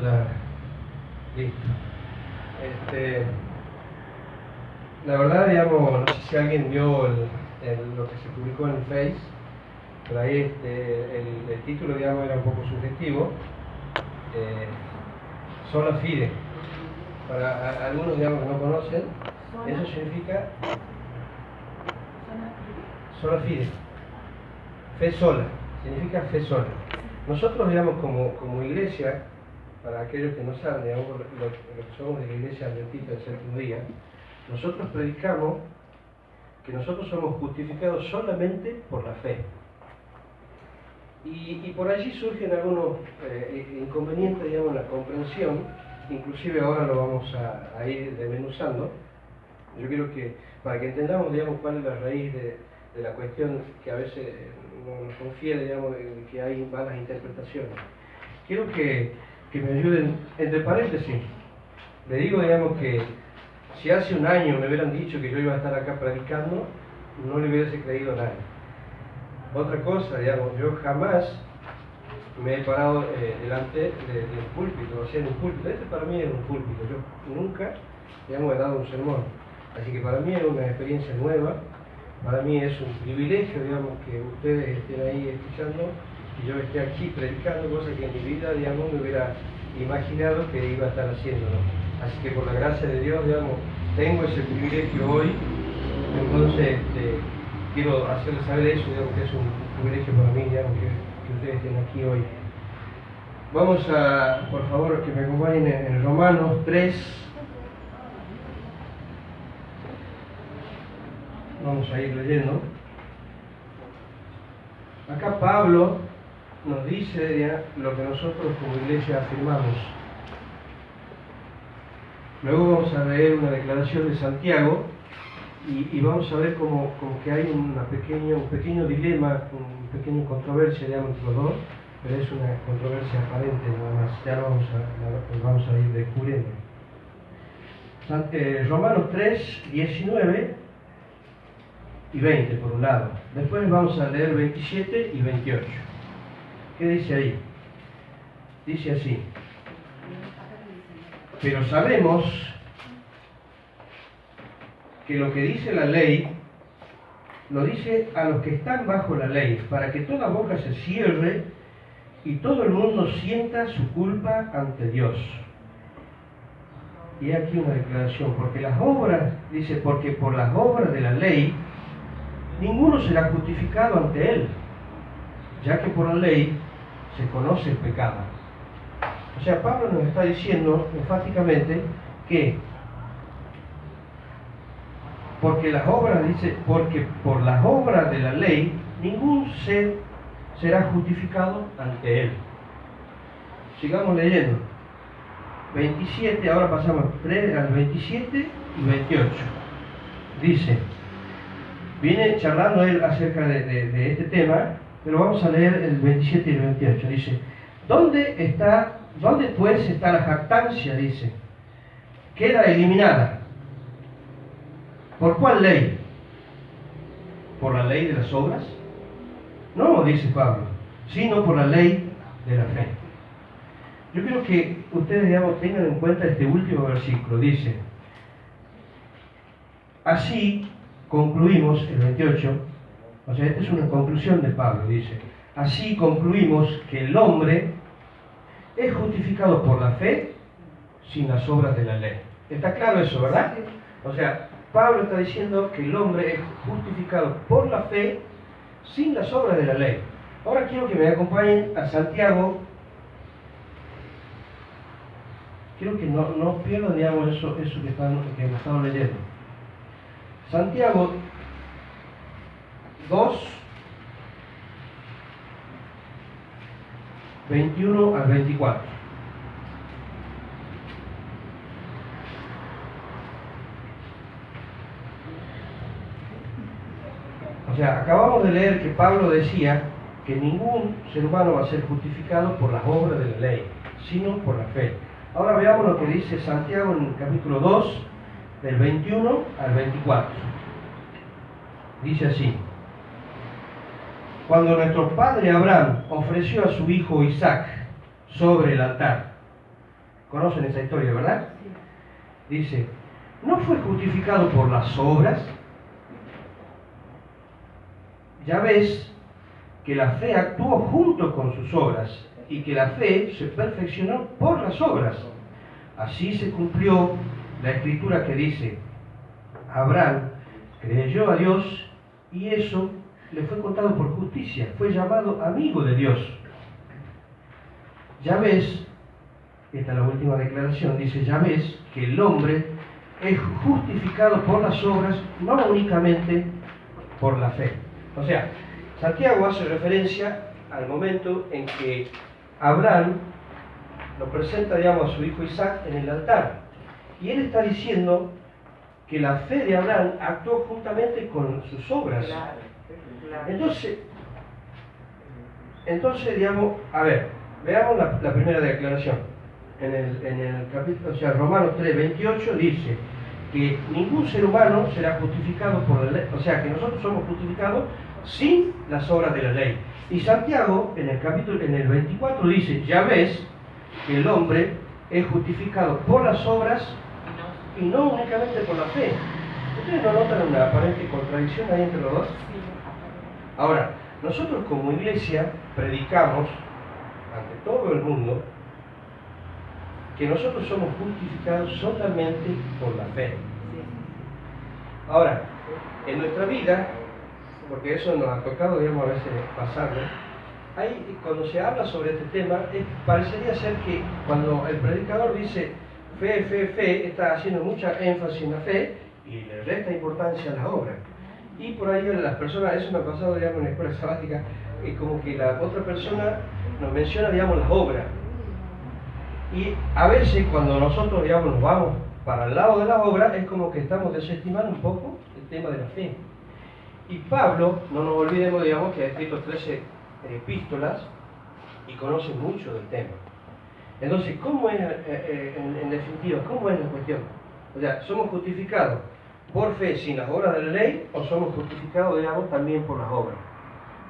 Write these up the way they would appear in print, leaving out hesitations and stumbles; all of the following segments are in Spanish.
Claro. Listo. La verdad, digamos, no sé si alguien vio lo que se publicó en Face, pero ahí el título, digamos, era un poco subjetivo. Sola fide. Para algunos, digamos, que no conocen, eso significa sola fide. Fe sola, significa fe sola. Nosotros, digamos, como iglesia, para aquellos que no saben, digamos, lo que somos de la iglesia adventista del séptimo día, nosotros predicamos que nosotros somos justificados solamente por la fe. Y por allí surgen algunos inconvenientes, digamos, en la comprensión, inclusive ahora lo vamos a ir desmenuzando. Yo quiero que, para que entendamos, digamos, cuál es la raíz de la cuestión que a veces nos confiere, digamos, de que hay malas interpretaciones. Quiero que me ayuden, entre paréntesis, le digo, digamos, que si hace un año me hubieran dicho que yo iba a estar acá predicando, no le hubiese creído a nadie. Otra cosa, digamos, yo jamás me he parado delante del púlpito, o sea, en un púlpito. Este para mí es un púlpito, yo nunca, digamos, he dado un sermón. Así que para mí es una experiencia nueva, para mí es un privilegio, digamos, que ustedes estén ahí escuchando y yo esté aquí predicando, cosa que en mi vida, digamos, me hubiera imaginado que iba a estar haciéndolo. Así que por la gracia de Dios, digamos, tengo ese privilegio hoy, entonces quiero hacerles saber eso, digamos, que es un privilegio para mí, digamos, que ustedes estén aquí hoy. Vamos a, por favor, que me acompañen en Romanos 3. Vamos a ir leyendo. Acá Pablo nos dice ya lo que nosotros como iglesia afirmamos. Luego vamos a leer una declaración de Santiago y vamos a ver como que hay un pequeño dilema, una pequeña controversia, digamos, entre los dos, pero es una controversia aparente nada más. Ya lo vamos a ir descubriendo. Romanos 3, 19 y 20 por un lado. Después vamos a leer 27 y 28. ¿Qué dice ahí? Dice así: pero sabemos que lo que dice la ley, lo dice a los que están bajo la ley, para que toda boca se cierre y todo el mundo sienta su culpa ante Dios. Y aquí una declaración, porque las obras, dice, porque por las obras de la ley, ninguno será justificado ante él, ya que por la ley se conoce el pecado. O sea, Pablo nos está diciendo enfáticamente que porque por las obras de la ley ningún ser será justificado ante él. Sigamos leyendo. 27, ahora pasamos al 27 y 28. Dice, viene charlando él acerca de este tema, pero vamos a leer el 27 y el 28. Dice, ¿dónde pues está la jactancia? Dice, queda eliminada. ¿Por cuál ley? ¿Por la ley de las obras? No, dice Pablo, sino por la ley de la fe. Yo quiero que ustedes, digamos, tengan en cuenta este último versículo. Dice, así concluimos, el 28, o sea, esta es una conclusión de Pablo, dice, así concluimos que el hombre es justificado por la fe sin las obras de la ley. ¿Está claro eso, verdad? O sea, Pablo está diciendo que el hombre es justificado por la fe sin las obras de la ley. Ahora quiero que me acompañen a Santiago. Quiero que no pierdan, digamos, eso que hemos estado leyendo. Santiago 2, 21 al 24. O sea, acabamos de leer que Pablo decía que ningún ser humano va a ser justificado por las obras de la ley, sino por la fe. Ahora veamos lo que dice Santiago en el capítulo 2, del 21 al 24. Dice así: cuando nuestro padre Abraham ofreció a su hijo Isaac sobre el altar, Conocen esa historia, ¿verdad? Dice, ¿no fue justificado por las obras? Ya ves que la fe actuó junto con sus obras y que la fe se perfeccionó por las obras. Así se cumplió la escritura que dice, Abraham creyó a Dios y eso le fue contado por justicia, fue llamado amigo de Dios. Ya ves, esta es la última declaración, dice, ya ves que el hombre es justificado por las obras, no únicamente por la fe. O sea, Santiago hace referencia al momento en que Abraham lo presenta, digamos, a su hijo Isaac en el altar. Y él está diciendo que la fe de Abraham actuó juntamente con sus obras. Entonces, digamos, a ver, veamos la primera declaración. En el capítulo, o sea, Romanos 3:28 dice que ningún ser humano será justificado por la ley, o sea, que nosotros somos justificados sin las obras de la ley. Y Santiago, en el 24 dice, ya ves que el hombre es justificado por las obras y no únicamente por la fe. ¿Ustedes no notan una aparente contradicción ahí entre los dos? Ahora, nosotros como iglesia predicamos ante todo el mundo que nosotros somos justificados solamente por la fe. Ahora, en nuestra vida, porque eso nos ha tocado, digamos, a veces pasarlo, cuando se habla sobre este tema, parecería ser que cuando el predicador dice fe, fe, fe, está haciendo mucha énfasis en la fe y le resta importancia a la obra. Y por ahí las personas, eso me ha pasado, digamos, en la escuela sabática, como que la otra persona nos menciona, digamos, las obras. Y a veces cuando nosotros, digamos, nos vamos para el lado de la obra, es como que estamos desestimando un poco el tema de la fe. Y Pablo, no nos olvidemos, digamos, que ha escrito 13 epístolas y conoce mucho del tema. Entonces, ¿cómo es, en definitiva, cómo es la cuestión? O sea, ¿somos justificados por fe sin las obras de la ley o somos justificados, digamos, también por las obras?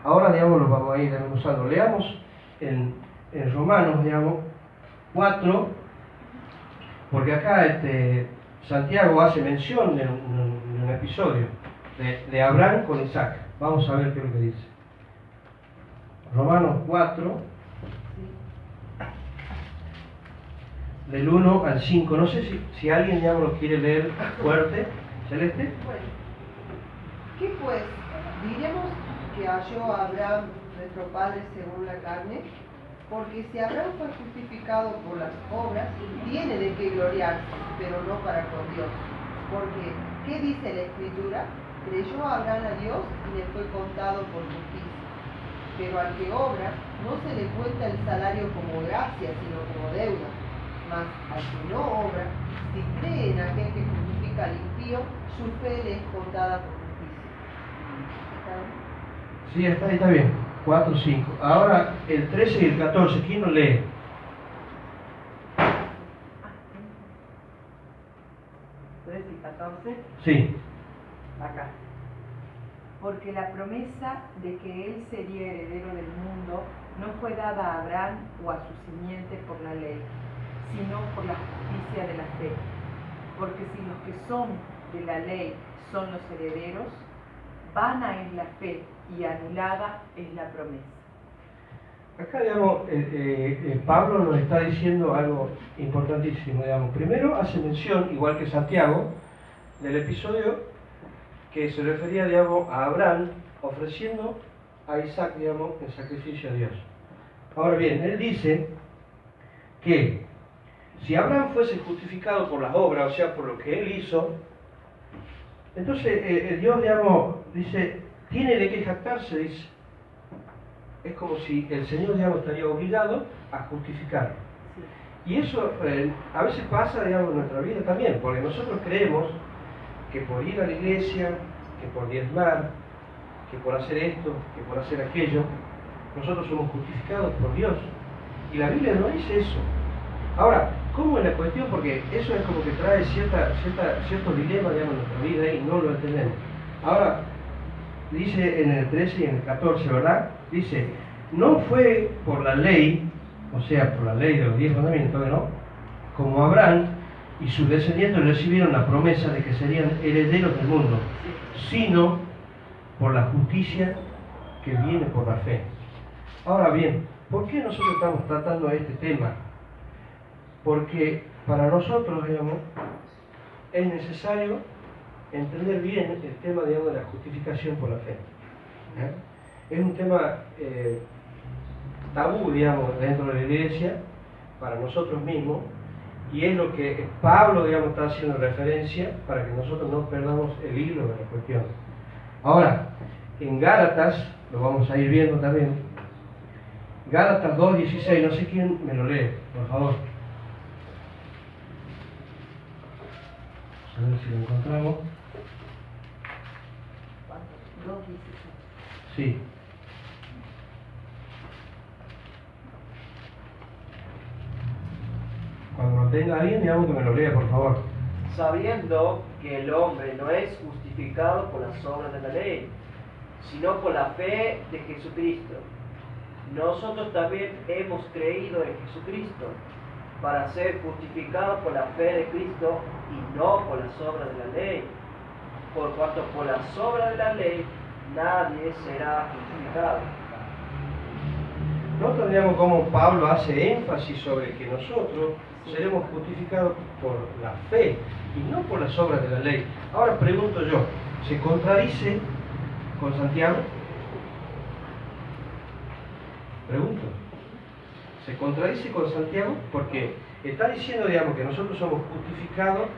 Ahora, digamos, lo vamos a ir usando. Leamos en Romanos, digamos, 4, porque acá Santiago hace mención de un episodio de Abraham con Isaac. Vamos a ver qué es lo que dice. Romanos 4, del 1 al 5. No sé si alguien ya lo quiere leer fuerte. ¿Celeste? Bueno, ¿qué pues? ¿Diremos que halló a Abraham, nuestro padre, según la carne? Porque si Abraham fue justificado por las obras, tiene de qué gloriarse, pero no para con Dios. Porque, ¿qué dice la Escritura? Creyó Abraham a Dios y le fue contado por justicia. Pero al que obra, no se le cuenta el salario como gracia, sino como deuda. Mas al que no obra, si cree en aquel que justifica al impío, su fe le es contada por justicia. Sí, está bien. 4, 5. Ahora el 13 y el 14, ¿quién lo lee? 13 y 14. Sí. Acá. Porque la promesa de que él sería heredero del mundo no fue dada a Abraham o a su simiente por la ley, sino por la justicia de la fe. Porque si los que son de la ley son los herederos, vana es la fe y anulada es la promesa. Acá, digamos, Pablo nos está diciendo algo importantísimo, digamos. Primero hace mención, igual que Santiago, del episodio que se refería, digamos, a Abraham ofreciendo a Isaac, digamos, en sacrificio a Dios. Ahora bien, él dice que si Abraham fuese justificado por las obras, o sea, por lo que él hizo, entonces Dios, digamos, dice, tiene de qué jactarse, dice. Es como si el Señor, digamos, estaría obligado a justificar. Y eso a veces pasa, digamos, en nuestra vida también, porque nosotros creemos que por ir a la iglesia, que por diezmar, que por hacer esto, que por hacer aquello, nosotros somos justificados por Dios. Y la Biblia no dice eso. Ahora, ¿cómo es la cuestión? Porque eso es como que trae ciertos dilemas, digamos, en nuestra vida y no lo entendemos. Ahora, dice en el 13 y en el 14, ¿verdad? Dice, no fue por la ley, o sea, por la ley de los 10 mandamientos, ¿no? como Abraham y sus descendientes recibieron la promesa de que serían herederos del mundo, sino por la justicia que viene por la fe. Ahora bien, ¿por qué nosotros estamos tratando este tema? Porque para nosotros, digamos, es necesario entender bien el tema, digamos, de la justificación por la fe. Es un tema tabú, digamos, dentro de la iglesia, para nosotros mismos, y es lo que Pablo, digamos, está haciendo referencia para que nosotros no perdamos el hilo de la cuestión. Ahora, en Gálatas, lo vamos a ir viendo también, Gálatas 2:16, no sé quién me lo lee, por favor. A ver si lo encontramos. 2:16. Sí. Cuando lo tenga alguien, digamos que me lo lea, por favor. Sabiendo que el hombre no es justificado por las obras de la ley, sino por la fe de Jesucristo. Nosotros también hemos creído en Jesucristo para ser justificados por la fe de Cristo y no por las obras de la ley. Por cuanto por las obras de la ley nadie será justificado. Nosotros digamos cómo Pablo hace énfasis sobre que nosotros seremos justificados por la fe y no por las obras de la ley. Ahora pregunto yo, ¿se contradice con Santiago? Pregunto. ¿Se contradice con Santiago? Porque está diciendo, digamos, que nosotros somos justificados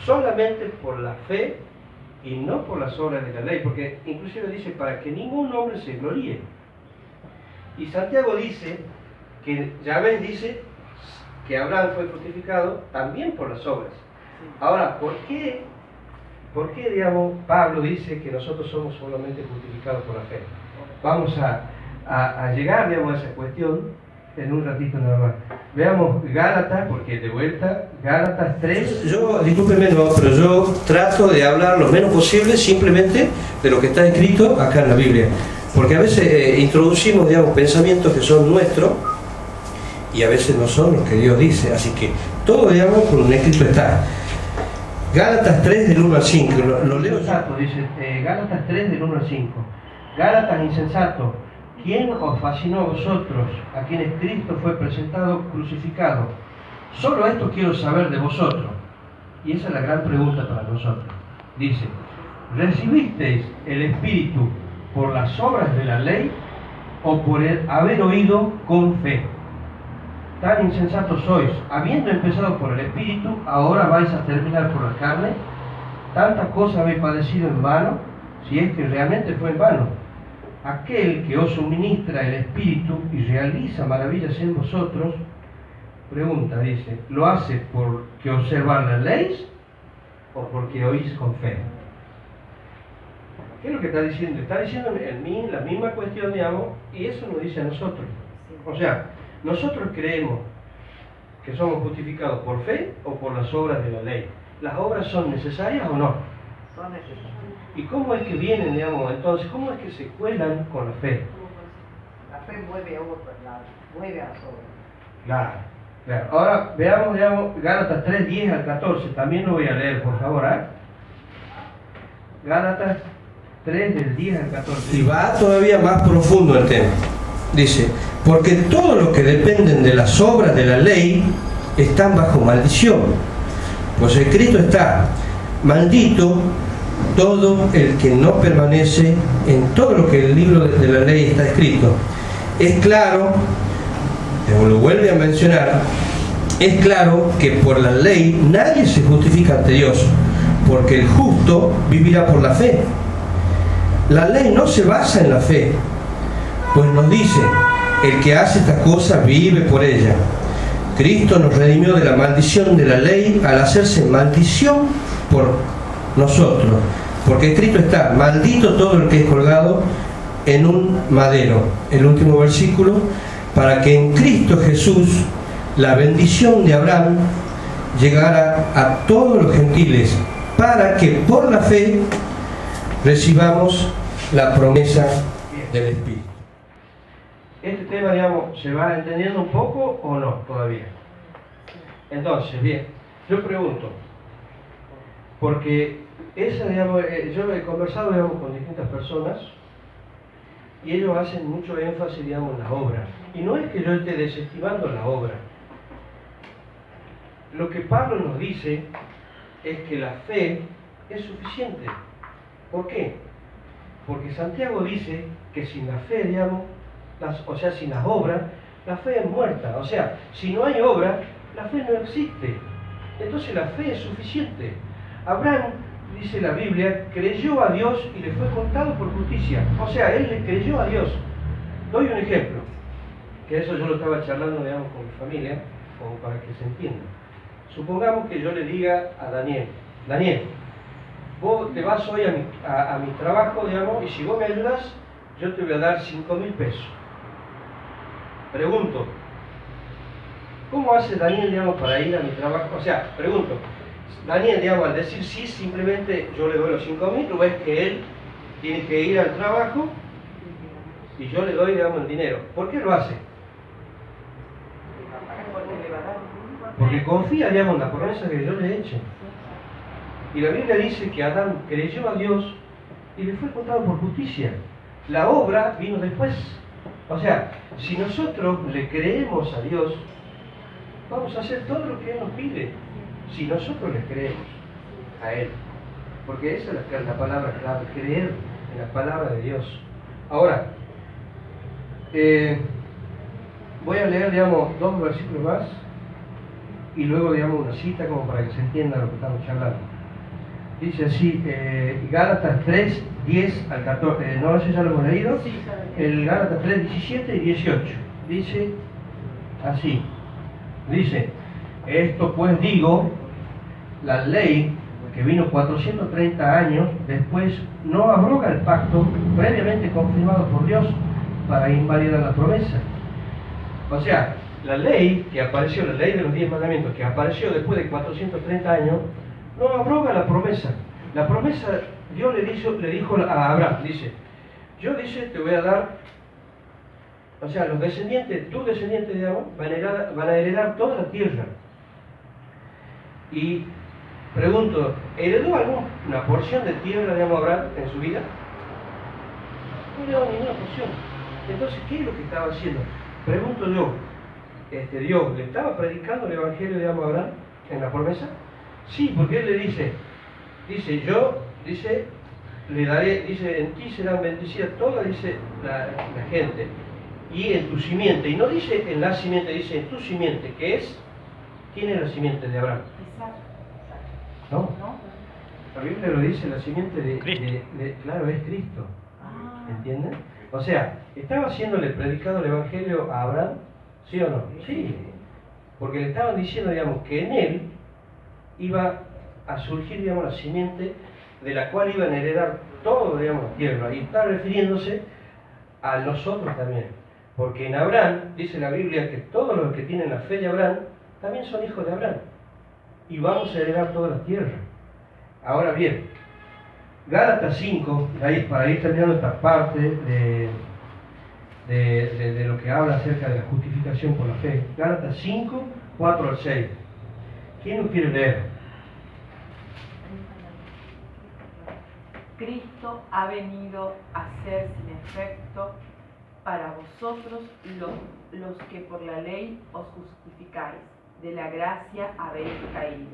solamente por la fe y no por las obras de la ley, porque inclusive dice para que ningún hombre se gloríe. Y Santiago dice que Yahvé dice que Abraham fue justificado también por las obras. Ahora, ¿por qué, digamos, Pablo dice que nosotros somos solamente justificados por la fe? Vamos a llegar, digamos, a esa cuestión en un ratito nada más. Veamos Gálatas, porque de vuelta, Gálatas 3. Discúlpeme, no, pero yo trato de hablar lo menos posible simplemente de lo que está escrito acá en la Biblia. Porque a veces introducimos, digamos, pensamientos que son nuestros y a veces no son los que Dios dice. Así que todo, digamos, con un escrito está. Gálatas 3 del 1 al 5. Lo leo exacto, dice Gálatas 3 del 1 al 5. Gálatas insensato, ¿quién os fascinó a vosotros, a quienes Cristo fue presentado crucificado? Solo esto quiero saber de vosotros. Y esa es la gran pregunta para nosotros. Dice, ¿recibisteis el Espíritu por las obras de la ley o por el haber oído con fe? Tan insensatos sois, habiendo empezado por el Espíritu, ahora vais a terminar por la carne. Tantas cosas habéis padecido en vano, si es que realmente fue en vano. Aquel que os suministra el Espíritu y realiza maravillas en vosotros, pregunta, dice, ¿lo hace porque observan las leyes o porque oís con fe? ¿Qué es lo que está diciendo? Está diciendo en mí la misma cuestión, digamos, y eso nos dice a nosotros. O sea, nosotros creemos que somos justificados por fe o por las obras de la ley. ¿Las obras son necesarias o no? Son necesarias. ¿Y cómo es que vienen, digamos, entonces, cómo es que se cuelan con la fe? La fe mueve a otro lado, mueve a las obras. Claro, claro. Ahora veamos, digamos, Gálatas 3, 10 al 14. También lo voy a leer, por favor, ¿eh? Gálatas 3 del 10 al 14. Y va todavía más profundo el tema. Dice, porque todos los que dependen de las obras de la ley están bajo maldición. Pues escrito está, maldito todo el que no permanece en todo lo que el libro de la ley está escrito. Es claro, como lo vuelve a mencionar, es claro que por la ley nadie se justifica ante Dios, porque el justo vivirá por la fe. La ley no se basa en la fe, pues nos dice, el que hace esta cosa vive por ella. Cristo nos redimió de la maldición de la ley al hacerse maldición por nosotros, porque escrito está, maldito todo el que es colgado en un madero. El último versículo, para que en Cristo Jesús la bendición de Abraham llegara a todos los gentiles, para que por la fe recibamos la promesa del Espíritu. ¿Este tema, digamos, se va entendiendo un poco o no todavía? Entonces, bien, yo pregunto, porque esa, digamos, yo he conversado, digamos, con distintas personas y ellos hacen mucho énfasis, digamos, en las obras. Y no es que yo esté desestimando la obra. Lo que Pablo nos dice es que la fe es suficiente. ¿Por qué? Porque Santiago dice que sin la fe, digamos, o sea, sin las obras, la fe es muerta. O sea, si no hay obra, la fe no existe. Entonces la fe es suficiente. Abraham, dice la Biblia, creyó a Dios y le fue contado por justicia. O sea, él le creyó a Dios. Doy un ejemplo, que eso yo lo estaba charlando, digamos, con mi familia, como para que se entienda. Supongamos que yo le diga a Daniel, Daniel, vos te vas hoy a mi trabajo, digamos, y si vos me ayudas, yo te voy a dar 5.000 pesos. Pregunto, ¿cómo hace Daniel, digamos, para ir a mi trabajo? O sea, pregunto, Daniel, digamos, al decir sí, simplemente yo le doy los 5.000, tú ves que él tiene que ir al trabajo y yo le doy, digamos, el dinero. ¿Por qué lo hace? Porque confía, digamos, en la promesa que yo le he hecho. Y la Biblia dice que Adán creyó a Dios y le fue contado por justicia. La obra vino después. O sea, si nosotros le creemos a Dios, vamos a hacer todo lo que Él nos pide. Si nosotros le creemos a Él. Porque esa es la palabra clave, creer en la palabra de Dios. Ahora, voy a leer, digamos, 2 versículos más y luego, digamos, una cita como para que se entienda lo que estamos charlando. Dice así, Gálatas 3, 10 al 14, ¿no? ¿Eso ya lo hemos leído? Sí, El Gálatas 3, 17 y 18. Dice así, dice, esto pues digo, la ley que vino 430 años después no abroga el pacto previamente confirmado por Dios para invalidar la promesa. O sea, la ley que apareció, la ley de los 10 mandamientos que apareció después de 430 años, no abroga la promesa. La promesa, Dios le dijo a Abraham, dice, yo te voy a dar, o sea, los descendientes, tus descendientes, digamos, van a heredar toda la tierra. Y pregunto, ¿heredó alguna porción de tierra, digamos, Abraham en su vida? No heredó ninguna porción. Entonces, ¿qué es lo que estaba haciendo? Pregunto yo, Dios, ¿le estaba predicando el Evangelio, digamos, a Abraham en la promesa? Sí, porque él le dice, le daré, dice, en ti serán bendecidas todas, dice la gente, y en tu simiente, y no dice en la simiente, dice en tu simiente, que es, ¿quién es la simiente de Abraham? ¿No? La Biblia lo dice, la simiente claro, es Cristo, ¿entienden? O sea, ¿estaba haciéndole predicado el Evangelio a Abraham? ¿Sí o no? Sí, porque le estaban diciendo, digamos, que en él iba a surgir, digamos, la simiente de la cual iban a heredar todo, digamos, la tierra. Y está refiriéndose a nosotros también. Porque en Abraham, dice la Biblia, que todos los que tienen la fe de Abraham, también son hijos de Abraham. Y vamos a heredar toda la tierra. Ahora bien, Gálatas 5, para ir terminando esta parte de lo que habla acerca de la justificación por la fe. Gálatas 5, 4 al 6. ¿Quién nos quiere leer? Cristo ha venido a ser sin efecto para vosotros los que por la ley os justificáis, de la gracia habéis caído.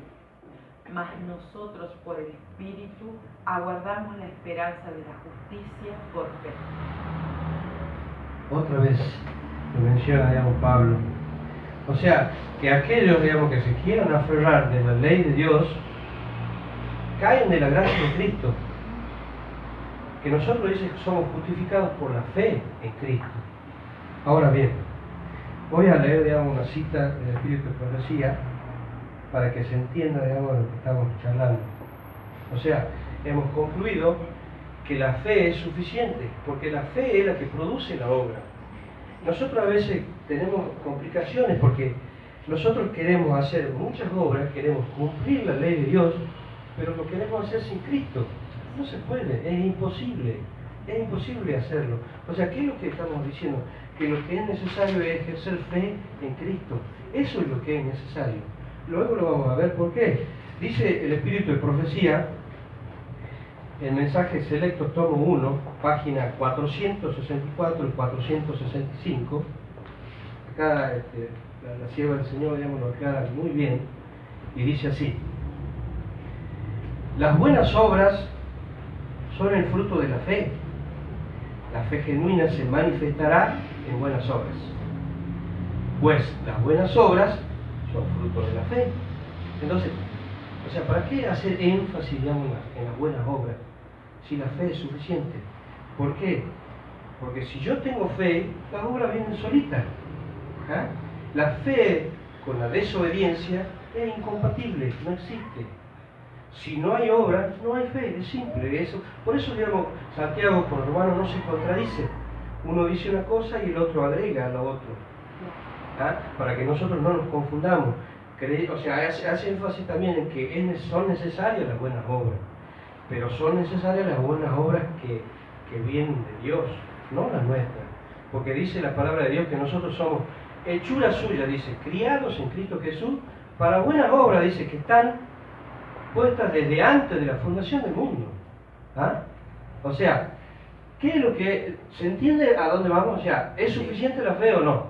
Mas nosotros por el Espíritu aguardamos la esperanza de la justicia por fe. Otra vez lo menciona, digamos, Pablo. O sea, que aquellos, digamos, que se quieran aferrar de la ley de Dios, caen de la gracia de Cristo. Que nosotros, dice, somos justificados por la fe en Cristo. Ahora bien, voy a leer, digamos, una cita del Espíritu de Profecía para que se entienda, digamos, lo que estamos charlando. O sea, hemos concluido que la fe es suficiente, porque la fe es la que produce la obra. Nosotros a veces tenemos complicaciones porque nosotros queremos hacer muchas obras, queremos cumplir la ley de Dios, pero lo queremos hacer sin Cristo. No se puede, es imposible hacerlo. O sea, ¿qué es lo que estamos diciendo? Que lo que es necesario es ejercer fe en Cristo. Eso es lo que es necesario. luego lo vamos a ver por qué. Dice el Espíritu de Profecía, el mensaje selecto, tomo 1, página 464 y 465. Acá la sierva del Señor, digamos, lo aclara muy bien, y dice así: las buenas obras son el fruto de la fe. La fe genuina se manifestará en buenas obras, pues las buenas obras son fruto de la fe. Entonces, o sea, ¿para qué hacer énfasis, digamos, en las buenas obras si la fe es suficiente? ¿Por qué? Porque si yo tengo fe, las obras vienen solitas. ¿Ah? La fe con la desobediencia es incompatible, no existe. Si no hay obra, no hay fe, es simple. Eso. Por eso, digamos, Santiago con Romanos no se contradice. Uno dice una cosa y el otro agrega a lo otro. ¿Ah? Para que nosotros no nos confundamos. O sea, hace énfasis también en que son necesarias las buenas obras, pero son necesarias las buenas obras que vienen de Dios, no las nuestras. Porque dice la palabra de Dios que nosotros somos hechura suya, dice, criados en Cristo Jesús, para buenas obras, dice, que están puestas desde antes de la fundación del mundo. ¿Ah? O sea, ¿qué es lo que se entiende a dónde vamos? O sea, ¿es suficiente la fe o no?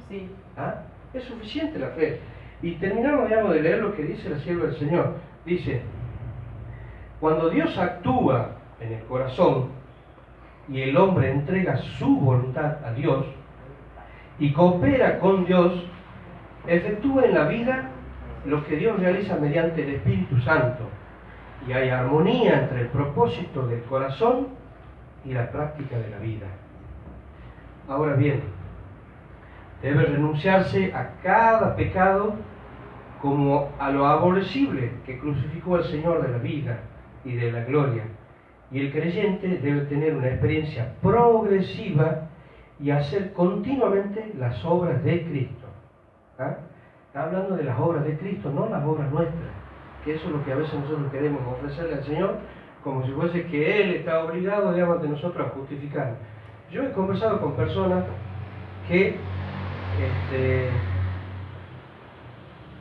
Sí. ¿Ah? Es suficiente la fe. Y terminamos, digamos, de leer lo que dice la sierva del Señor. Dice, cuando Dios actúa en el corazón y el hombre entrega su voluntad a Dios y coopera con Dios, efectúa en la vida lo que Dios realiza mediante el Espíritu Santo, y hay armonía entre el propósito del corazón y la práctica de la vida. Ahora bien, debe renunciarse a cada pecado como a lo aborrecible que crucificó al Señor de la vida y de la gloria, y el creyente debe tener una experiencia progresiva y hacer continuamente las obras de Cristo. ¿Ah? Está hablando de las obras de Cristo, no las obras nuestras, que eso es lo que a veces nosotros queremos ofrecerle al Señor, como si fuese que Él está obligado, digamos, de nosotros a justificar. Yo he conversado con personas que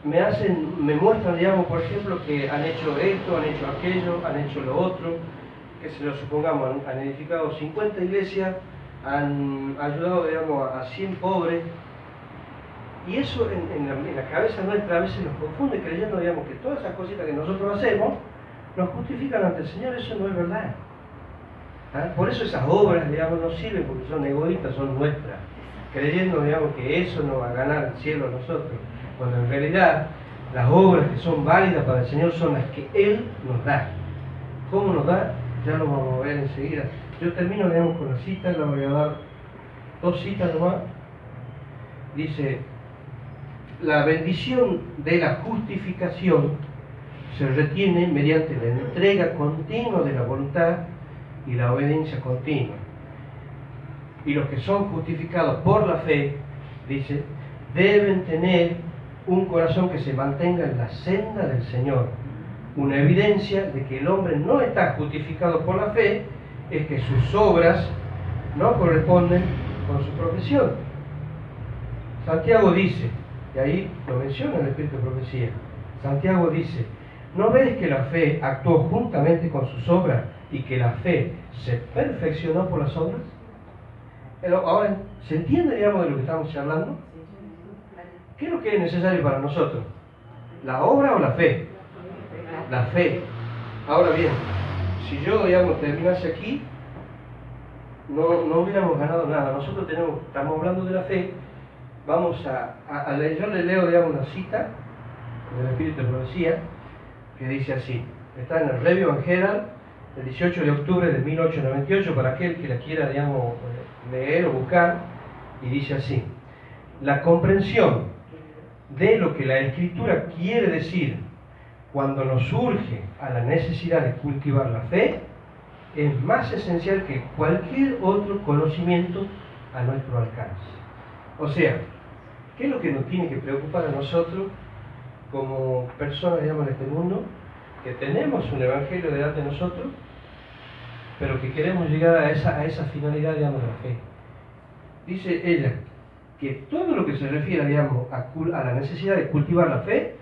me muestran, digamos, por ejemplo, que han hecho esto, han hecho aquello, han hecho lo otro, que se lo supongamos, han edificado 50 iglesias, han ayudado, digamos, a 100 pobres, y eso en la cabeza nuestra a veces nos confunde creyendo, digamos, que todas esas cositas que nosotros hacemos nos justifican ante el Señor. Eso no es verdad. ¿Ah? Por eso esas obras, digamos, no sirven, porque son egoístas, son nuestras, creyendo, digamos, que eso nos va a ganar el cielo a nosotros, cuando en realidad las obras que son válidas para el Señor son las que Él nos da. ¿Cómo nos da? Ya lo vamos a ver enseguida. Yo termino, digamos, con la cita, le voy a dar 2 citas nomás. Dice, la bendición de la justificación se retiene mediante la entrega continua de la voluntad y la obediencia continua. Y los que son justificados por la fe, dice, deben tener un corazón que se mantenga en la senda del Señor. Una evidencia de que el hombre no está justificado por la fe es que sus obras no corresponden con su profesión. Santiago dice, y ahí lo menciona el Espíritu de Profecía, Santiago dice, ¿no ves que la fe actuó juntamente con sus obras y que la fe se perfeccionó por las obras? Pero ahora, ¿se entiende, digamos, de lo que estamos charlando? ¿Qué es lo que es necesario para nosotros? ¿La obra o la fe? La fe. Ahora bien, si yo, digamos, terminase aquí, no hubiéramos ganado nada. Nosotros estamos hablando de la fe. Vamos a leer, yo le leo, digamos, una cita del Espíritu de Profecía que dice así. Está en el Review and Herald, el 18 de octubre de 1898, para aquel que la quiera, digamos, leer o buscar, y dice así: la comprensión de lo que la Escritura quiere decir cuando nos surge a la necesidad de cultivar la fe es más esencial que cualquier otro conocimiento a nuestro alcance. O sea, ¿qué es lo que nos tiene que preocupar a nosotros como personas, digamos, en este mundo? Que tenemos un evangelio delante de nosotros, pero que queremos llegar a esa finalidad, digamos, de la fe. Dice ella que todo lo que se refiere, digamos, a la necesidad de cultivar la fe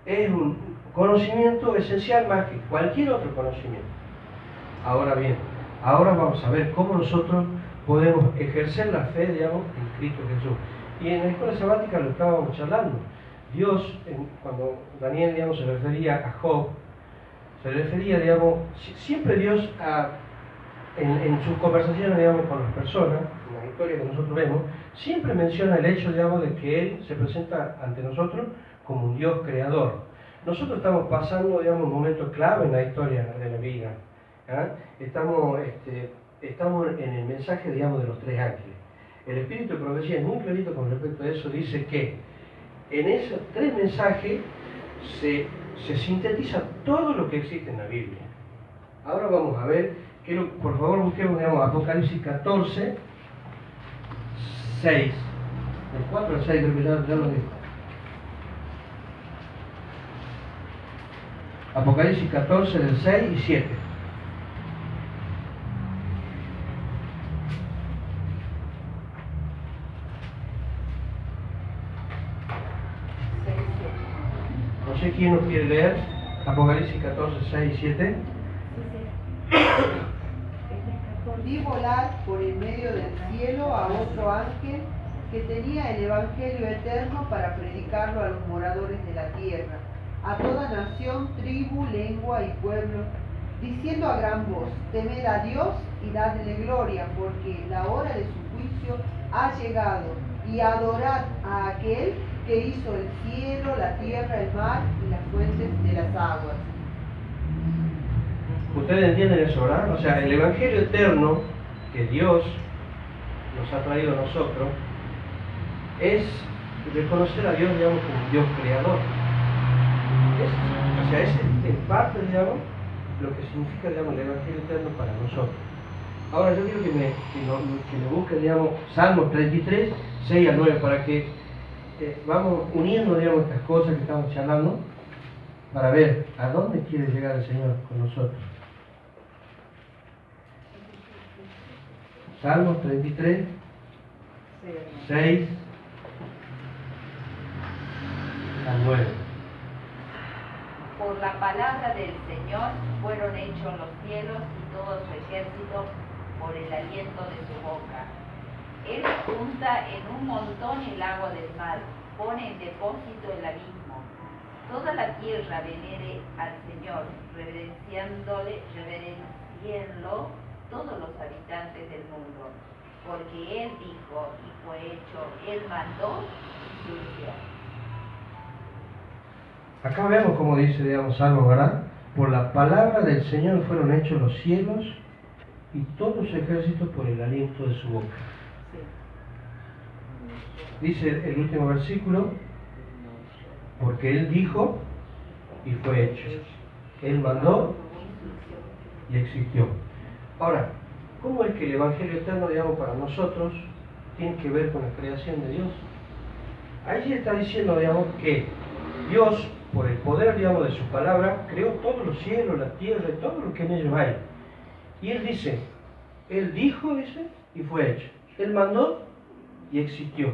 es un conocimiento esencial más que cualquier otro conocimiento. Ahora bien, ahora vamos a ver cómo nosotros podemos ejercer la fe, digamos, en Cristo Jesús. Y en la escuela sabática lo estábamos charlando. Dios, cuando Daniel, digamos, se refería a Job, se refería, digamos, siempre Dios en sus conversaciones, digamos, con las personas, en las historias que nosotros vemos, siempre menciona el hecho, digamos, de que Él se presenta ante nosotros como un Dios creador. Nosotros estamos pasando, digamos, un momento clave en la historia de la vida. Estamos en el mensaje, digamos, de los tres ángeles. El Espíritu de Profecía es muy clarito con respecto a eso, dice que en esos tres mensajes se sintetiza todo lo que existe en la Biblia. Ahora vamos a ver, por favor busquemos, digamos, Apocalipsis 14, 6. Del 4 al 6 creo que ya lo digo. Apocalipsis 14, del 6 y 7. No sé quién nos quiere leer. Apocalipsis 14, 6 y 7. Vi volar por el medio del cielo a otro ángel que tenía el Evangelio eterno para predicarlo a los moradores de la tierra, a toda nación, tribu, lengua y pueblo, diciendo a gran voz: temed a Dios y dadle gloria, porque la hora de su juicio ha llegado, y adorad a aquel que hizo el cielo, la tierra, el mar y las fuentes de las aguas. ¿Ustedes entienden eso, verdad? O sea, el Evangelio eterno que Dios nos ha traído a nosotros es reconocer a Dios, digamos, como un Dios creador. O sea, es en parte, digamos, lo que significa, digamos, el Evangelio eterno para nosotros. Ahora yo quiero que me busquen, digamos, Salmos 33, 6 al 9, para que vamos uniendo, digamos, estas cosas que estamos charlando, para ver a dónde quiere llegar el Señor con nosotros. Salmos 33, 6 al 9. Por la palabra del Señor fueron hechos los cielos y todo su ejército por el aliento de su boca. Él junta en un montón el agua del mar, pone en depósito el abismo. Toda la tierra venere al Señor, reverenciénlo todos los habitantes del mundo, porque Él dijo y fue hecho, Él mandó y surgió. Acá vemos como dice, digamos, Salmo, ¿verdad? Por la palabra del Señor fueron hechos los cielos y todos sus ejércitos por el aliento de su boca. Dice el último versículo, porque Él dijo y fue hecho. Él mandó y existió. Ahora, ¿cómo es que el Evangelio eterno, digamos, para nosotros tiene que ver con la creación de Dios? Ahí está diciendo, digamos, que Dios, por el poder, digamos, de su palabra, creó todos los cielos, la tierra y todo lo que en ellos hay. Y Él dice, Él dijo, dice, y fue hecho. Él mandó y existió.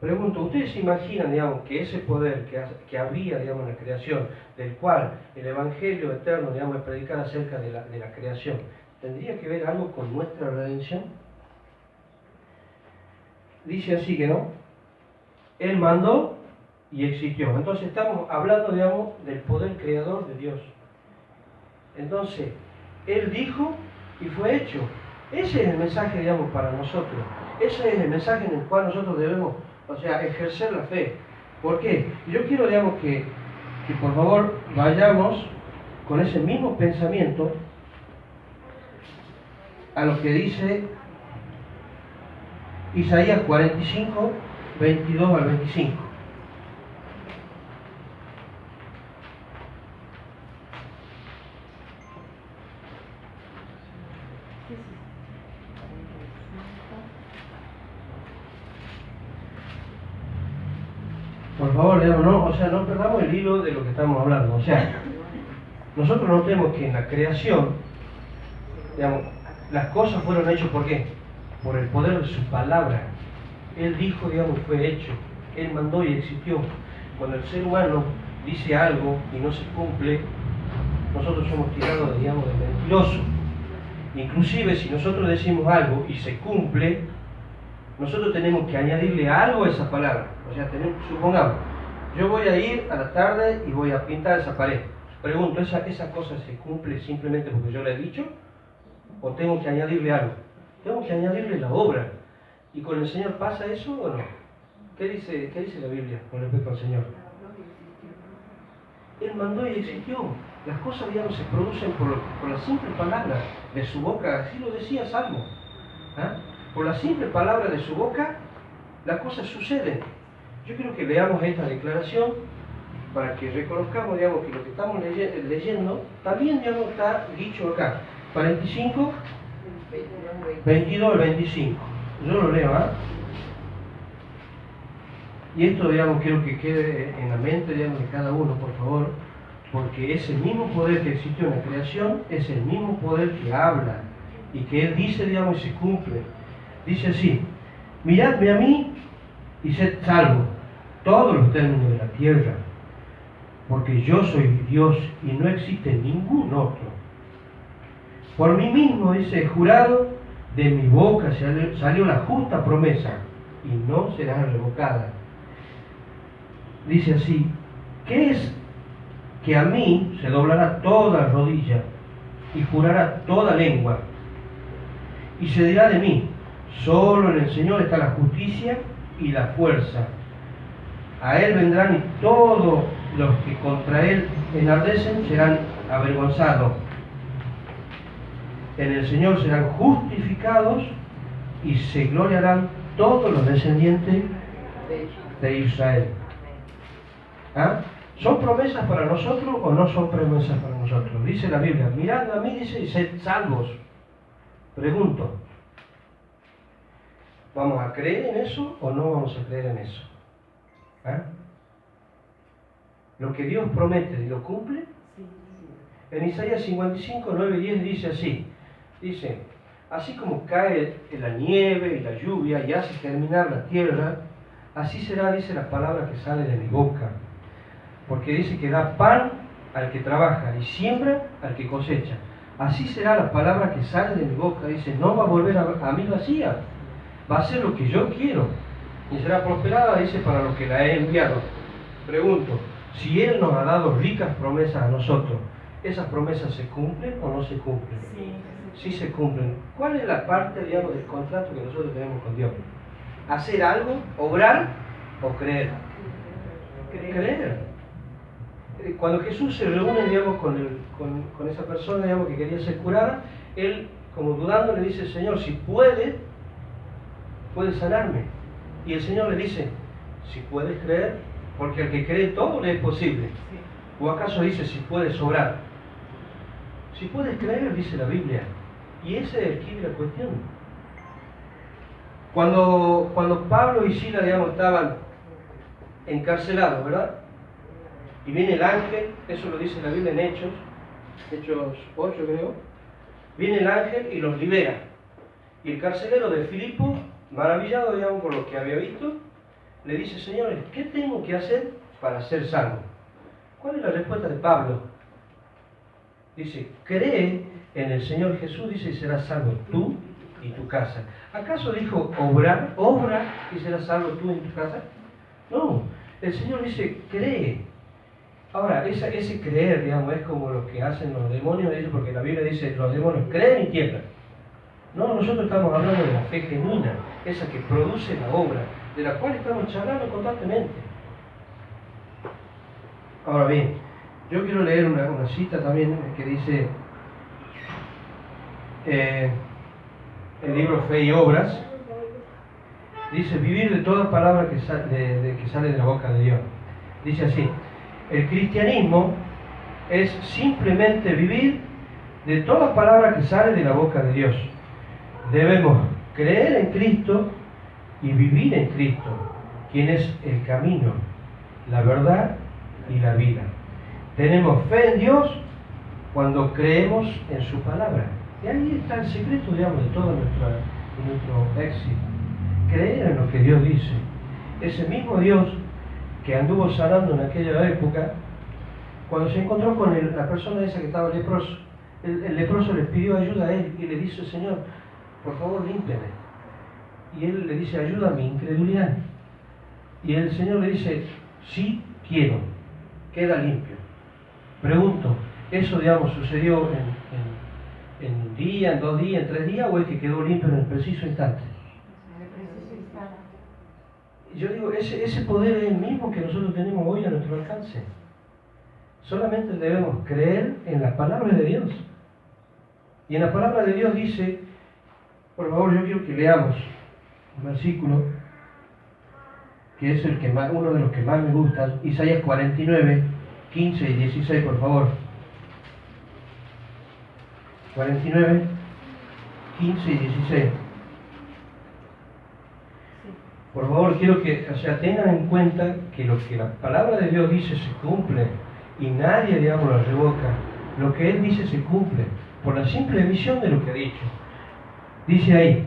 Pregunto, ¿ustedes se imaginan, digamos, que ese poder que había, digamos, en la creación, del cual el Evangelio eterno, digamos, es predicar acerca de la creación, tendría que ver algo con nuestra redención? Dice así que no. Él mandó y existió. Entonces estamos hablando, digamos, del poder creador de Dios. Entonces, Él dijo y fue hecho. Ese es el mensaje, digamos, para nosotros. Ese es el mensaje en el cual nosotros debemos, o sea, ejercer la fe. ¿Por qué? Yo quiero, digamos, que por favor vayamos con ese mismo pensamiento a lo que dice Isaías 45, 22 al 25. Por favor, leamos, no, o sea, no perdamos el hilo de lo que estamos hablando. O sea, nosotros notemos que en la creación, digamos, las cosas fueron hechas ¿por qué? Por el poder de su palabra. Él dijo, digamos, fue hecho. Él mandó y existió. Cuando el ser humano dice algo y no se cumple, nosotros somos tirados, digamos, de mentirosos. Inclusive si nosotros decimos algo y se cumple, nosotros tenemos que añadirle algo a esa palabra. O sea, supongamos, yo voy a ir a la tarde y voy a pintar esa pared. Pregunto, ¿esa cosa se cumple simplemente porque yo le he dicho? ¿O tengo que añadirle algo? Tengo que añadirle la obra. ¿Y con el Señor pasa eso o no? ¿Qué dice la Biblia con respecto al Señor? Él mandó y existió. Las cosas, digamos, se producen por la simple palabra de su boca. Así lo decía Salmo. ¿Ah? Por la simple palabra de su boca, las cosas suceden. Yo quiero que veamos esta declaración para que reconozcamos, digamos, que lo que estamos leyendo también, digamos, está dicho acá. 45, 22 al 25. Yo lo leo, ¿ah? Y esto, digamos, quiero que quede en la mente, digamos, de cada uno, por favor, porque ese mismo poder que existió en la creación es el mismo poder que habla y que Él dice, digamos, y se cumple. Dice así: miradme a mí y sed salvos todos los términos de la tierra, porque yo soy Dios y no existe ningún otro. Por mí mismo, dice, jurado, de mi boca salió la justa promesa y no será revocada. Dice así: ¿qué es que a mí se doblará toda rodilla y jurará toda lengua? Y se dirá de mí: solo en el Señor está la justicia y la fuerza. A Él vendrán y todos los que contra Él enardecen serán avergonzados. En el Señor serán justificados y se gloriarán todos los descendientes de Israel. ¿Ah? ¿Son promesas para nosotros o no son promesas para nosotros? Dice la Biblia: mirad a mí, dice, y sed salvos. Pregunto, ¿vamos a creer en eso o no vamos a creer en eso? ¿Ah? Lo que Dios promete, ¿lo cumple? En Isaías 55, 9 y 10 dice así: dice, así como cae la nieve y la lluvia y hace germinar la tierra, así será, dice, la palabra que sale de mi boca. Porque dice que da pan al que trabaja y siembra al que cosecha. Así será la palabra que sale de mi boca. Dice, no va a volver a mí vacía, va a hacer lo que yo quiero y será prosperada, dice, para lo que la he enviado. Pregunto, si Él nos ha dado ricas promesas a nosotros, ¿esas promesas se cumplen o no se cumplen? Sí se cumplen. ¿Cuál es la parte, digamos, del contrato que nosotros tenemos con Dios? ¿Hacer algo, obrar o creer? Creer. Cuando Jesús se reúne, digamos, con esa persona, digamos, que quería ser curada, Él, como dudando, le dice: Señor, si puede sanarme. Y el Señor le dice: si puedes creer, porque al que cree todo le es posible. ¿O acaso dice si puedes obrar? Si puedes creer, dice la Biblia. Y esa es aquí la cuestión. Cuando Pablo y Sila, digamos, estaban encarcelados, ¿verdad? Y viene el ángel, eso lo dice la Biblia en Hechos 8 creo. Viene el ángel y los libera. Y el carcelero de Filipo, maravillado, digamos, por lo que había visto, le dice: señores, ¿qué tengo que hacer para ser salvo? ¿Cuál es la respuesta de Pablo? Dice: cree en el Señor Jesús, dice, y serás salvo tú y tu casa. ¿Acaso dijo obra y serás salvo tú y tu casa? No, el Señor dice: cree. Ahora, ese creer, digamos, es como lo que hacen los demonios, porque la Biblia dice: los demonios creen y tiemblan. No, nosotros estamos hablando de la fe genuina, esa que produce la obra, de la cual estamos charlando constantemente. Ahora bien, yo quiero leer una cita también que dice el libro Fe y Obras. Dice: vivir de toda palabra que sale de la boca de Dios. Dice así: el cristianismo es simplemente vivir de toda palabra que sale de la boca de Dios. Debemos creer en Cristo y vivir en Cristo, quien es el camino, la verdad y la vida. Tenemos fe en Dios cuando creemos en su palabra. Y ahí está el secreto, digamos, de todo nuestro éxito. Creer en lo que Dios dice. Ese mismo Dios que anduvo sanando en aquella época, Cuando se encontró con la persona esa que estaba leproso, el leproso le pidió ayuda a él y le dice: Señor, por favor, límpiame. Y él le dice: ayuda a mi incredulidad. Y el Señor le dice: sí, quiero, queda limpio. Pregunto, ¿eso, digamos, sucedió en un día, en 2 días, en 3 días, o es que quedó limpio en el preciso instante? Yo digo, ese poder es el mismo que nosotros tenemos hoy a nuestro alcance. Solamente debemos creer en la palabra de Dios. Y en la palabra de Dios dice, por favor, yo quiero que leamos un versículo que es uno de los que más me gusta, Isaías 49, 15 y 16, por favor. 49, 15 y 16. Por favor, quiero que tengan en cuenta que lo que la palabra de Dios dice se cumple y nadie, digamos, lo revoca. Lo que Él dice se cumple por la simple emisión de lo que ha dicho. Dice ahí: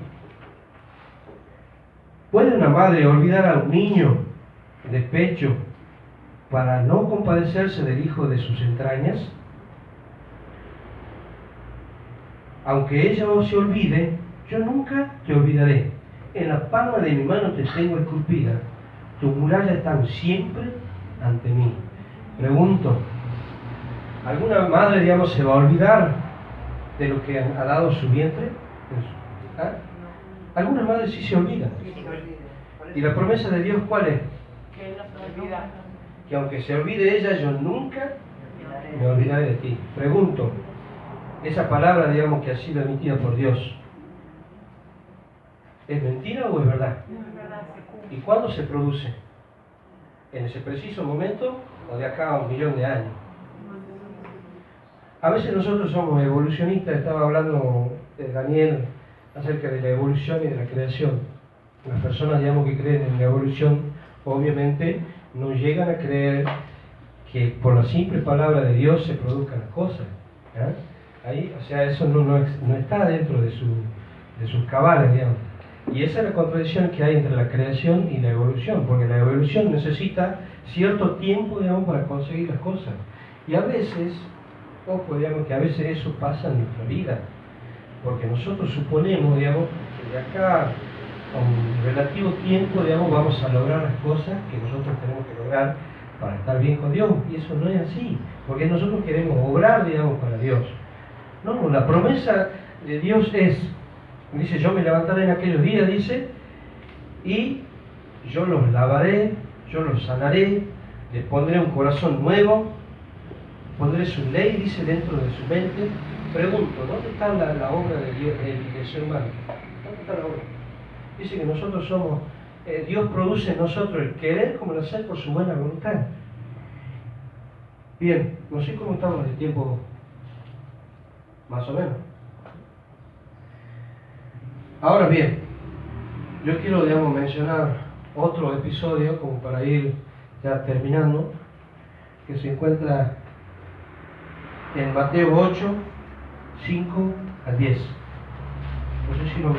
¿puede una madre olvidar a un niño de pecho para no compadecerse del hijo de sus entrañas? Aunque ella no se olvide, yo nunca te olvidaré. En la palma de mi mano te tengo esculpida. Tus murallas están siempre ante mí. Pregunto, ¿alguna madre, digamos, se va a olvidar de lo que ha dado su vientre? ¿Ah? Algunas madres sí se olvidan. ¿Y la promesa de Dios cuál es? Que Él no se olvida. Que aunque se olvide ella, yo nunca me olvidaré de ti. Pregunto, esa palabra, digamos, que ha sido emitida por Dios, ¿es mentira o es verdad? ¿Y cuándo se produce? ¿En ese preciso momento o de acá a 1.000.000 de años? A veces nosotros somos evolucionistas. Estaba hablando Daniel acerca de la evolución y de la creación. Las personas, digamos, que creen en la evolución, obviamente no llegan a creer que por la simple palabra de Dios se produzcan las cosas. Ahí, eso no está dentro de sus cabales, digamos. Y esa es la contradicción que hay entre la creación y la evolución, porque la evolución necesita cierto tiempo, digamos, para conseguir las cosas. Y a veces, digamos, que a veces eso pasa en nuestra vida, porque nosotros suponemos, digamos, que de acá con relativo tiempo, digamos, vamos a lograr las cosas que nosotros tenemos que lograr para estar bien con Dios, y eso no es así, porque nosotros queremos obrar, digamos, para Dios. No, la promesa de Dios dice: yo me levantaré en aquellos días, dice, y yo los lavaré, yo los sanaré, les pondré un corazón nuevo, pondré su ley, dice, dentro de su mente. Pregunto, ¿dónde está la obra de Dios, del ser humano? ¿Dónde está la obra? Dice que nosotros somos, Dios produce en nosotros el querer como el hacer por su buena voluntad. Bien, no sé cómo estamos de tiempo, más o menos. Ahora bien, yo quiero, digamos, mencionar otro episodio como para ir ya terminando, que se encuentra en Mateo 8, 5 al 10. No sé si lo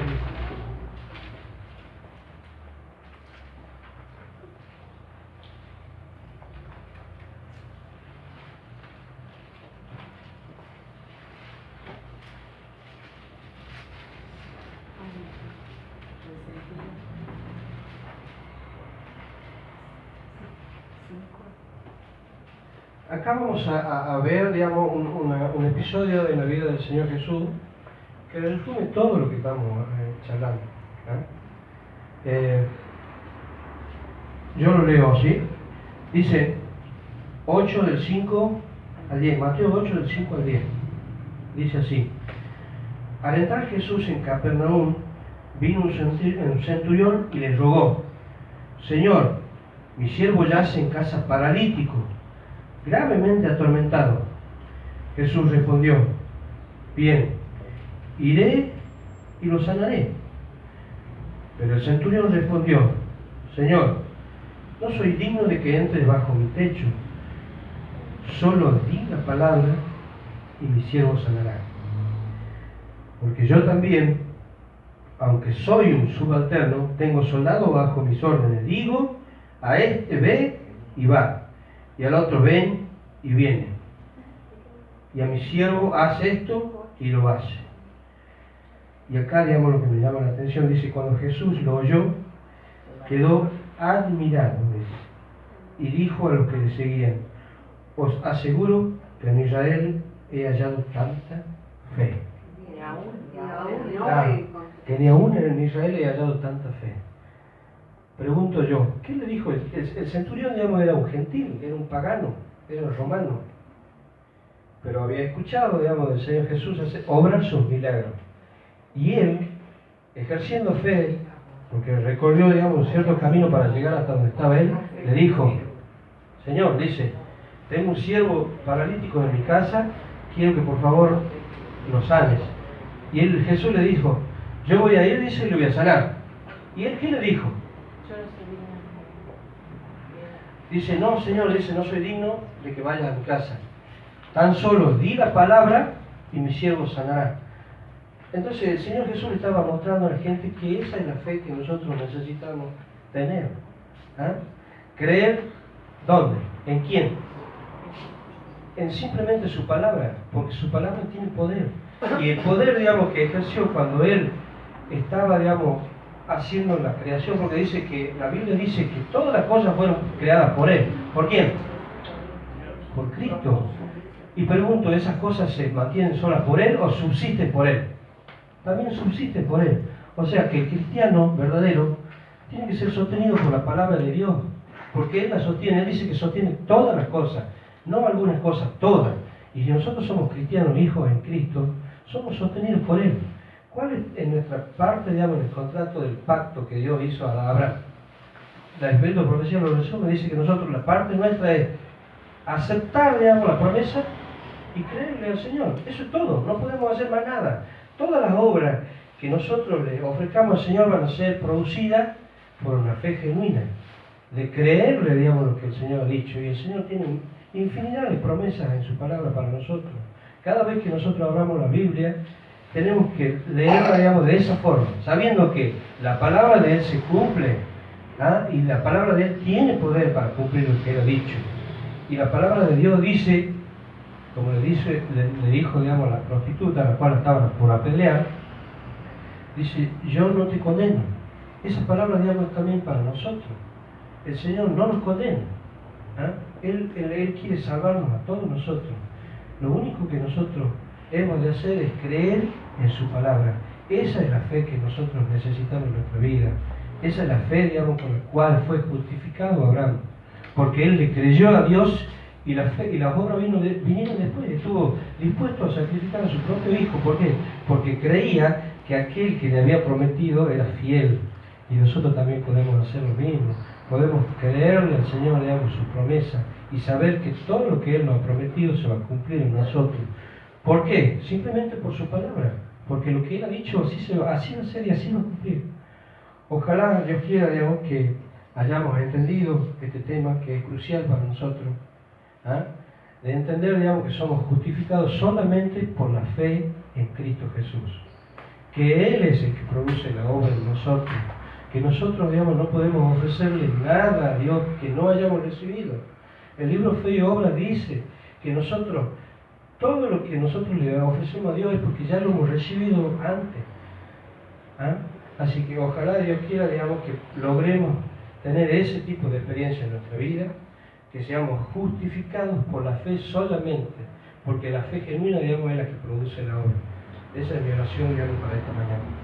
acá vamos a ver, digamos, un episodio de la vida del Señor Jesús que resume todo lo que estamos charlando. Yo lo leo así. Dice 8 del 5 al 10, Mateo 8 del 5 al 10. Dice así: al entrar Jesús en Capernaum, vino un centurión y le rogó: Señor, mi siervo yace en casa paralítico, gravemente atormentado. Jesús respondió: bien, iré y lo sanaré. Pero el centurión respondió: Señor, no soy digno de que entres bajo mi techo. Solo di la palabra y mi siervo sanará. Porque yo también, aunque soy un subalterno, tengo soldado bajo mis órdenes. Digo a este: ve y va, y al otro: ven y viene. Y a mi siervo hace esto y lo hace. Y acá, digamos, lo que me llama la atención, dice, cuando Jesús lo oyó, quedó admirado, dice, y dijo a los que le seguían, os aseguro que en Israel he hallado tanta fe. Que ni aún en Israel he hallado tanta fe. Pregunto yo, ¿qué le dijo? El centurión, digamos, era un gentil, era un pagano, era un romano. Pero había escuchado, digamos, del Señor Jesús obrar sus milagros. Y él, ejerciendo fe, porque recorrió, digamos, un cierto camino para llegar hasta donde estaba él, le dijo, Señor, dice, tengo un siervo paralítico en mi casa, quiero que por favor lo sanes. Y él, Jesús le dijo, yo voy a ir, dice, y le voy a sanar. ¿Y él qué le dijo? Dice, no, Señor, dice, no soy digno de que vayas a mi casa. Tan solo di la palabra y mi siervo sanará. Entonces el Señor Jesús le estaba mostrando a la gente que esa es la fe que nosotros necesitamos tener. ¿Ah? Creer, ¿dónde? ¿En quién? En simplemente su palabra, porque su palabra tiene poder. Y el poder, digamos, que ejerció cuando Él estaba, digamos, haciendo la creación, porque dice que la Biblia dice que todas las cosas fueron creadas por Él. ¿Por quién? Por Cristo. Y pregunto, ¿esas cosas se mantienen solas por Él o subsisten por Él? También subsisten por Él. O sea que el cristiano verdadero tiene que ser sostenido por la palabra de Dios, porque Él la sostiene. Él dice que sostiene todas las cosas, no algunas cosas, todas. Y si nosotros somos cristianos, hijos en Cristo, somos sostenidos por Él. ¿Cuál es en nuestra parte, digamos, el contrato del pacto que Dios hizo a Abraham? La Espíritu de Profecía lo resume, dice que nosotros, la parte nuestra es aceptar, digamos, la promesa y creerle al Señor. Eso es todo, no podemos hacer más nada. Todas las obras que nosotros le ofrezcamos al Señor van a ser producidas por una fe genuina, de creerle, digamos, lo que el Señor ha dicho. Y el Señor tiene infinidad de promesas en su palabra para nosotros. Cada vez que nosotros abramos la Biblia, tenemos que leerla, digamos, de esa forma, sabiendo que la palabra de Él se cumple, ¿ah? Y la palabra de Él tiene poder para cumplir lo que Él ha dicho. Y la palabra de Dios dice, como le dijo, digamos, la prostituta a la cual estaban por apedrear, dice, yo no te condeno. Esa palabra, digamos, también para nosotros. El Señor no nos condena. ¿Ah? Él quiere salvarnos a todos nosotros. Lo único que nosotros hemos de hacer es creer en su palabra. Esa es la fe que nosotros necesitamos en nuestra vida. Esa es la fe, digamos, con la cual fue justificado Abraham. Porque él le creyó a Dios y la fe y las obras vinieron después. Estuvo dispuesto a sacrificar a su propio hijo. ¿Por qué? Porque creía que aquel que le había prometido era fiel. Y nosotros también podemos hacer lo mismo. Podemos creerle al Señor, digamos, su promesa y saber que todo lo que Él nos ha prometido se va a cumplir en nosotros. ¿Por qué? Simplemente por su palabra. Porque lo que Él ha dicho así va a ser y así va a cumplir. Ojalá Dios quiera, digamos, que hayamos entendido este tema que es crucial para nosotros. ¿Ah? De entender, digamos, que somos justificados solamente por la fe en Cristo Jesús. Que Él es el que produce la obra en nosotros. Que nosotros, digamos, no podemos ofrecerle nada a Dios que no hayamos recibido. El libro Fe y Obra dice que nosotros, todo lo que nosotros le ofrecemos a Dios es porque ya lo hemos recibido antes. ¿Ah? Así que ojalá Dios quiera, digamos, que logremos tener ese tipo de experiencia en nuestra vida, que seamos justificados por la fe solamente, porque la fe genuina, digamos, es la que produce la obra. Esa es mi oración, digamos, para esta mañana.